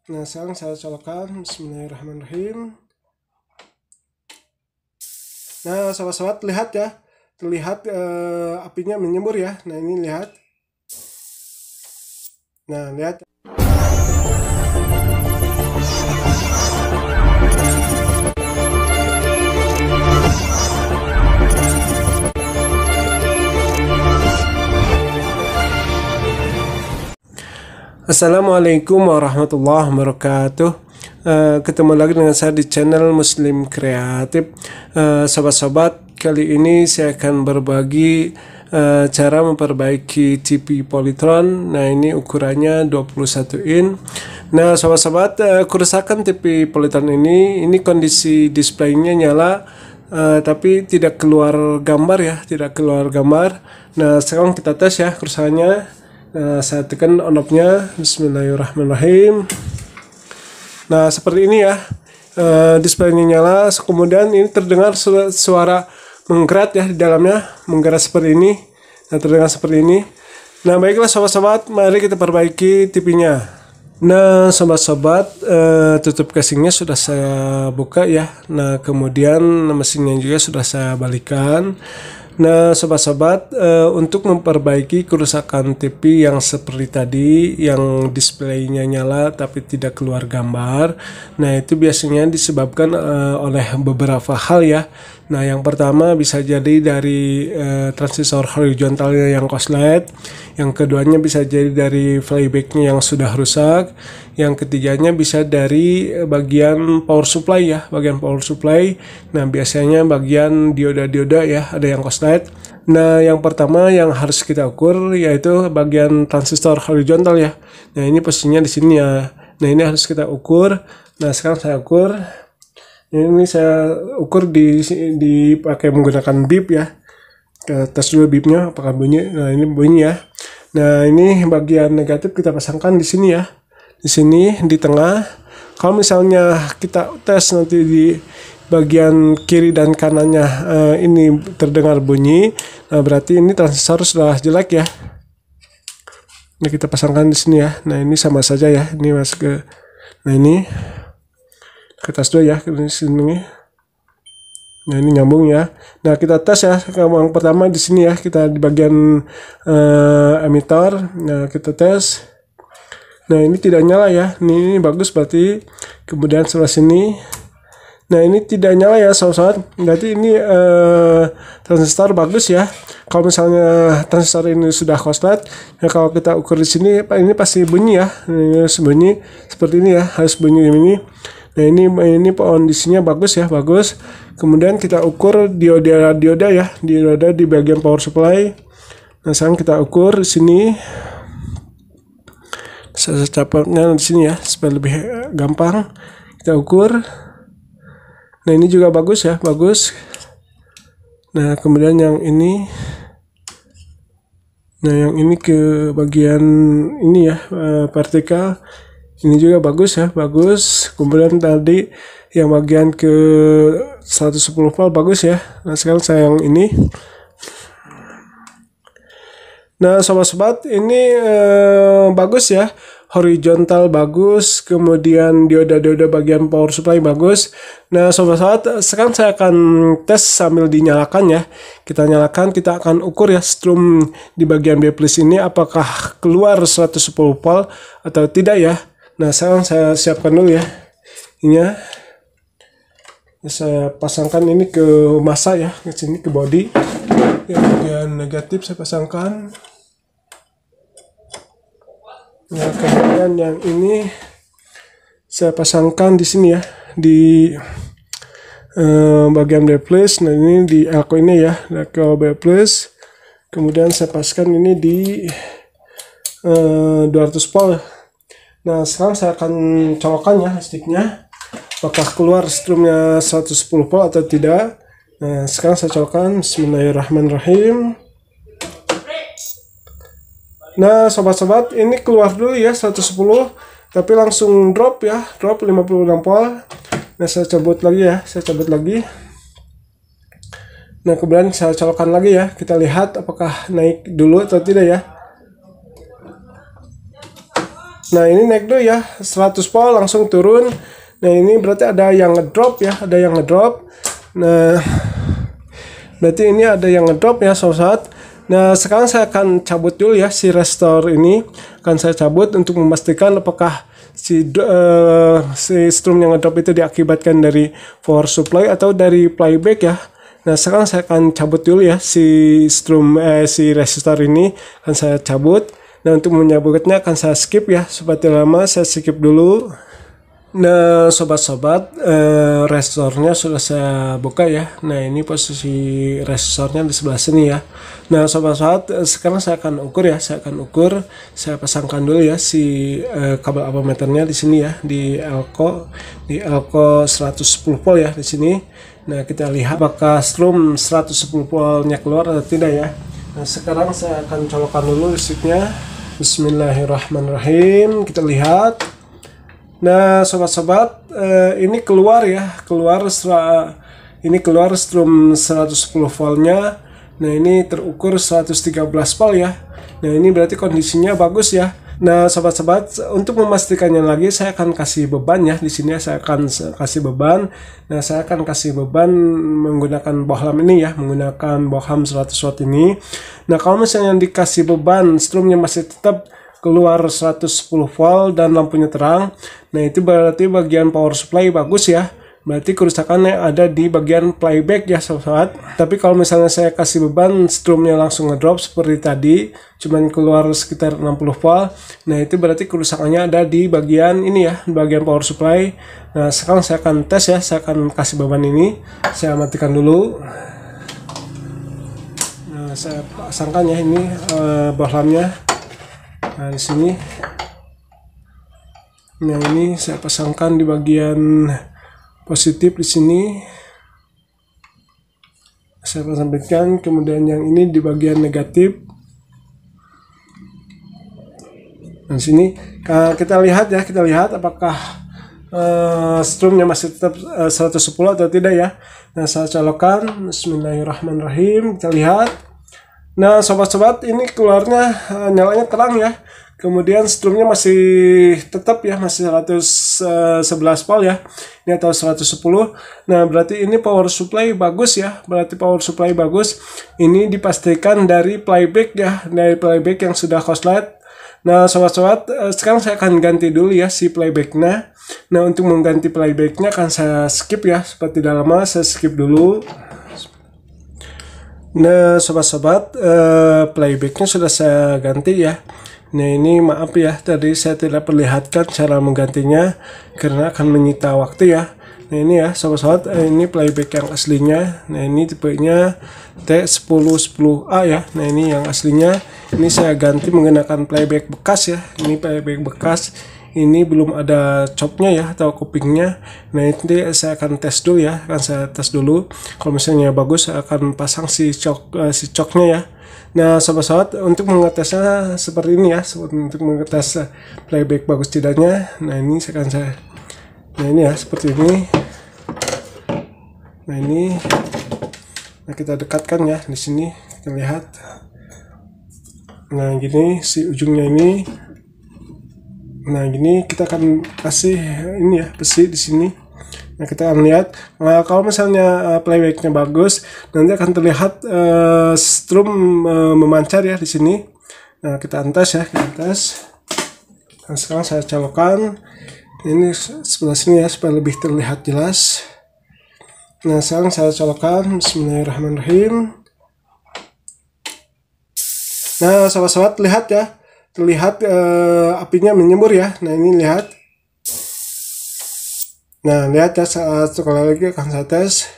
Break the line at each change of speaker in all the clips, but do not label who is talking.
Nah, sekarang saya colokkan. Bismillahirrahmanirrahim. Nah, sobat-sobat, lihat ya, terlihat apinya menyembur ya. Nah, ini lihat. Nah, lihat. Assalamualaikum warahmatullahi wabarakatuh. Ketemu lagi dengan saya di channel Muslim Kreatif. Sobat-sobat, kali ini saya akan berbagi cara memperbaiki TV Polytron. Nah, ini ukurannya 21 in. Nah, sobat-sobat, kerusakan TV Polytron ini kondisi displaynya nyala, tapi tidak keluar gambar ya, tidak keluar gambar. Nah, sekarang kita tes ya kerusakannya. Nah, saya tekan on off-nya. Bismillahirrahmanirrahim. Nah, seperti ini ya, displaynya nyala. Kemudian ini terdengar suara menggerak ya di dalamnya, menggerak seperti ini. Nah, terdengar seperti ini. Nah, baiklah sobat-sobat, mari kita perbaiki TV-nya. Nah, sobat-sobat, tutup casingnya sudah saya buka ya. Nah, kemudian mesinnya juga sudah saya balikan. Nah, sobat-sobat, untuk memperbaiki kerusakan TV yang seperti tadi, yang displaynya nyala tapi tidak keluar gambar, nah itu biasanya disebabkan oleh beberapa hal ya. Nah, yang pertama bisa jadi dari transistor horizontalnya yang korslet, yang keduanya bisa jadi dari playbacknya yang sudah rusak, yang ketiganya bisa dari bagian power supply ya, bagian power supply. Nah, biasanya bagian dioda ya, ada yang korslet. Nah, yang pertama yang harus kita ukur yaitu bagian transistor horizontal ya. Nah, ini posisinya di sini ya. Nah, ini harus kita ukur. Nah, sekarang saya ukur. Ini saya ukur dipakai menggunakan bib ya. Kita tes dulu bibnya apakah bunyi. Nah, ini bunyi ya. Nah, ini bagian negatif kita pasangkan di sini ya. Di sini di tengah. Kalau misalnya kita tes nanti di bagian kiri dan kanannya ini terdengar bunyi, nah berarti ini transistor sudah jelek ya. Ini kita pasangkan di sini ya. Nah, ini sama saja ya. Ini masuk ke, nah ini ke tes dulu ya, ke sini. Nah, ini nyambung ya. Nah, kita tes ya. Yang pertama di sini ya, kita di bagian emitter. Nah, kita tes. Nah, ini tidak nyala ya. Ini bagus berarti. Kemudian sebelah sini. Nah, ini tidak nyala ya, sobat-sobat. Berarti ini transistor bagus ya. Kalau misalnya transistor ini sudah korslet, ya kalau kita ukur di sini, ini pasti bunyi ya. Ini harus bunyi seperti ini ya, harus bunyi ini. Nah, ini kondisinya bagus ya, bagus. Kemudian kita ukur dioda ya, dioda di bagian power supply. Nah, sekarang kita ukur di sini. Saya capatnya di sini ya, supaya lebih gampang. Kita ukur. Nah, ini juga bagus ya, bagus. Nah, kemudian yang ini. Nah, yang ini ke bagian ini ya, vertikal. Ini juga bagus ya, bagus. Kemudian tadi yang bagian ke 110 volt bagus ya. Nah, sekarang saya yang ini. Nah, sobat-sobat, ini bagus ya. Horizontal bagus, kemudian dioda bagian power supply bagus. Nah, sobat-sobat, sekarang saya akan tes sambil dinyalakan ya. Kita nyalakan, kita akan ukur ya strum di bagian B+ ini apakah keluar 110 volt atau tidak ya. Nah, sekarang saya siapkan dulu ya. Ini ya. Saya pasangkan ini ke massa ya, ke sini ke body. Yang bagian negatif saya pasangkan. Nah, kemudian yang ini saya pasangkan di sini ya, di bagian B+. Nah, ini di elko ini ya, elko B+. Kemudian saya pasangkan ini di 200 volt. Nah, sekarang saya akan colokkan ya sticknya, apakah keluar strumnya 110 volt atau tidak. Nah, sekarang saya colokkan. Bismillahirrahmanirrahim. Nah, sobat-sobat, ini keluar dulu ya 110, tapi langsung drop ya, drop 56 volt. Nah, saya cabut lagi ya, saya cabut lagi. Nah, kemudian saya colokkan lagi ya, kita lihat apakah naik dulu atau tidak ya. Nah ini naik dulu ya 100 volt langsung turun. Nah ini berarti ada yang ngedrop ya, ada yang ngedrop. Nah berarti ini ada yang ngedrop ya sobat. Nah sekarang saya akan cabut dulu ya si restore ini, akan saya cabut untuk memastikan apakah si strum yang ngedrop itu diakibatkan dari power supply atau dari playback ya. Nah sekarang saya akan cabut dulu ya si si resistor ini akan saya cabut. Nah untuk menyabutnya akan saya skip ya, supaya tidak lama saya skip dulu. Nah sobat-sobat, resistornya sudah saya buka ya. Nah ini posisi resistornya di sebelah sini ya. Nah sobat-sobat, sekarang saya akan ukur ya, saya pasangkan dulu ya si kabel ammeternya di sini ya, di elko 110 volt ya di sini. Nah kita lihat apakah strum 110 voltnya keluar atau tidak ya. Nah sekarang saya akan colokkan dulu listriknya. Bismillahirrahmanirrahim, kita lihat. Nah sobat-sobat, ini keluar ya, ini keluar strum 110 voltnya. Nah ini terukur 113 volt ya. Nah ini berarti kondisinya bagus ya. Nah sobat-sobat, untuk memastikannya lagi saya akan kasih beban ya. Di sini saya akan kasih beban. Nah saya akan kasih beban menggunakan bohlam ini ya, menggunakan bohlam 100 watt ini. Nah kalau misalnya dikasih beban strumnya masih tetap keluar 110 volt dan lampunya terang, nah itu berarti bagian power supply bagus ya. Berarti kerusakannya ada di bagian playback ya sobat. Tapi kalau misalnya saya kasih beban strumnya langsung ngedrop seperti tadi, cuman keluar sekitar 60 volt. Nah itu berarti kerusakannya ada di bagian ini ya, bagian power supply. Nah sekarang saya akan tes ya, saya akan kasih beban ini. Saya matikan dulu. Nah saya pasangkan ya ini bohlamnya. Nah di sini. Nah ini saya pasangkan di bagian positif di sini. Saya sampaikan, kemudian yang ini di bagian negatif. Nah sini kita lihat ya, kita lihat apakah strumnya masih tetap 110 atau tidak ya. Nah saya colokkan. Bismillahirrahmanirrahim, kita lihat. Nah sobat-sobat, ini keluarnya nyalanya terang ya. Kemudian strumnya masih tetap ya, masih 111 volt ya, ini atau 110. Nah berarti ini power supply bagus ya, berarti power supply bagus. Ini dipastikan dari playback ya, dari playback yang sudah korslet. Nah sobat-sobat, sekarang saya akan ganti dulu ya si playbacknya. Nah untuk mengganti playbacknya akan saya skip ya, supaya tidak lama saya skip dulu. Nah sobat-sobat, playbacknya sudah saya ganti ya. Nah ini maaf ya, tadi saya tidak perlihatkan cara menggantinya karena akan menyita waktu ya. Nah ini ya sobat-sobat, ini playback yang aslinya. Nah ini tipenya T1010A ya. Nah ini yang aslinya. Ini saya ganti menggunakan playback bekas ya. Ini playback bekas. Ini belum ada copnya ya, atau kupingnya. Nah ini saya akan tes dulu ya, akan saya tes dulu. Kalau misalnya bagus, saya akan pasang si coknya ya. Nah sobat-sobat, untuk mengetesnya seperti ini ya, untuk mengetes playback bagus tidaknya. Nah ini nah ini ya seperti ini. Nah ini, nah kita dekatkan ya di sini, kita lihat. Nah gini si ujungnya ini. Nah gini kita akan kasih ini ya, besi di sini. Nah kita akan lihat, nah, kalau misalnya playbacknya bagus, nanti akan terlihat strum memancar ya di sini. Nah kita tes ya, kita tes. Nah sekarang saya colokkan ini sebelah sini ya, supaya lebih terlihat jelas. Nah sekarang saya colokkan. Bismillahirrahmanirrahim. Nah sobat-sobat, lihat ya, terlihat apinya menyembur ya. Nah ini lihat. Nah lihat ya, sekali lagi akan saya tes.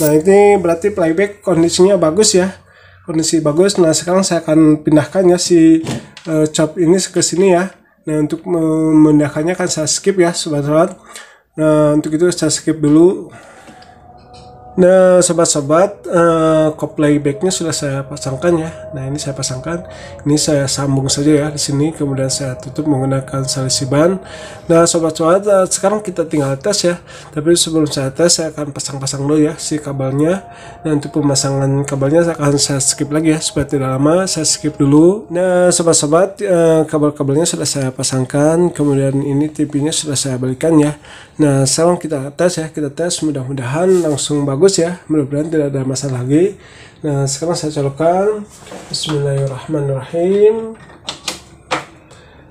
Nah ini berarti playback kondisinya bagus ya, kondisi bagus. Nah sekarang saya akan pindahkan ya si chop ini ke sini ya. Nah untuk memindahkannya kan saya skip ya sobat-sobat. Nah untuk itu saya skip dulu. Nah, sobat-sobat, kop playbacknya sudah saya pasangkan ya. Nah, ini saya pasangkan. Ini saya sambung saja ya di sini. Kemudian saya tutup menggunakan salisiban. Nah, sobat-sobat, sekarang kita tinggal tes ya. Tapi sebelum saya tes, saya akan pasang-pasang dulu ya si kabelnya. Nah, untuk pemasangan kabelnya saya skip lagi ya supaya tidak lama. Saya skip dulu. Nah, sobat-sobat, kabel-kabelnya sudah saya pasangkan. Kemudian ini TV-nya sudah saya balikan ya. Nah, sekarang kita tes ya. Kita tes, mudah-mudahan langsung bagus ya, mudah-mudahan tidak ada masalah lagi. Nah, sekarang saya colokkan. Bismillahirrahmanirrahim.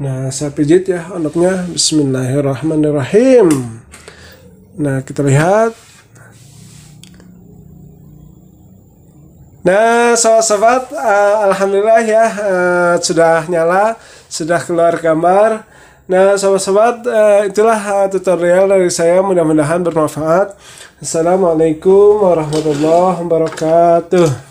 Nah, saya pijit ya onoknya. Bismillahirrahmanirrahim. Nah, kita lihat. Nah, sobat-sobat, alhamdulillah ya, sudah nyala, sudah keluar gambar. Nah, sobat-sobat, itulah tutorial dari saya, mudah-mudahan bermanfaat. Assalamualaikum warahmatullahi wabarakatuh.